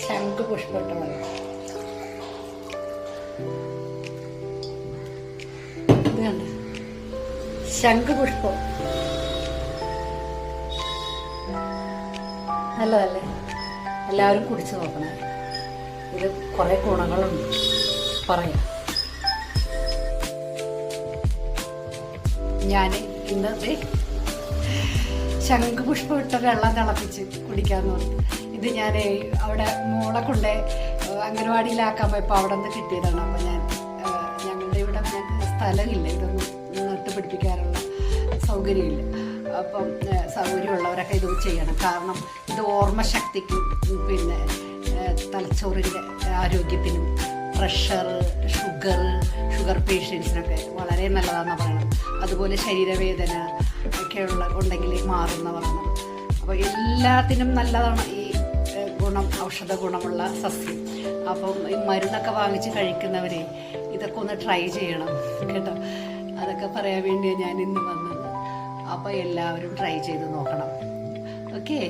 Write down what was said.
ശംഖുപുഷ്പം ഇട്ട വെള്ളം. ഇത് കണ്ട ശംഖുപുഷ്പം നല്ലതല്ലേ? എല്ലാവരും കുടിച്ചു നോക്കണേ. ഇത് കുറേ ഗുണങ്ങളുണ്ട് പറയാം. ഞാൻ ഇന്നത്തെ ശംഖുപുഷ്പം ഇട്ട വെള്ളം തിളപ്പിച്ച് കുടിക്കാമെന്ന് പറഞ്ഞു. ഇത് ഞാൻ അവിടെ മോളെ കൊണ്ട് അംഗനവാടിയിലാക്കാൻ പോയപ്പോൾ അവിടെ നിന്ന് കിട്ടിയതാണ്. അപ്പോൾ ഞങ്ങളുടെ ഇവിടെ ഞങ്ങൾക്ക് സ്ഥലമില്ല, ഇതൊന്നും നട്ടുപിടിപ്പിക്കാനുള്ള സൗകര്യമില്ല. അപ്പം സൗകര്യമുള്ളവരൊക്കെ ഇത് ചെയ്യണം. കാരണം ഇത് ഓർമ്മശക്തിക്കും പിന്നെ തലച്ചോറിൻ്റെ ആരോഗ്യത്തിനും പ്രഷർ, ഷുഗർ പേഷ്യൻസിനൊക്കെ വളരെ നല്ലതാണെന്ന് പറയണം. അതുപോലെ ശരീരവേദന ഒക്കെ ഉണ്ടെങ്കിൽ മാറുന്ന പറയണം. അപ്പോൾ എല്ലാത്തിനും നല്ലതാണ് ഈ ഔഷധ ഗുണമുള്ള സസ്യം. അപ്പം ഈ മരുന്നൊക്കെ വാങ്ങിച്ച് കഴിക്കുന്നവരെ ഇതൊക്കെ ഒന്ന് ട്രൈ ചെയ്യണം കേട്ടോ. അതൊക്കെ പറയാൻ വേണ്ടിയാണ് ഞാൻ ഇന്ന് വന്നത്. അപ്പോൾ എല്ലാവരും ട്രൈ ചെയ്ത് നോക്കണം. ഓക്കേ.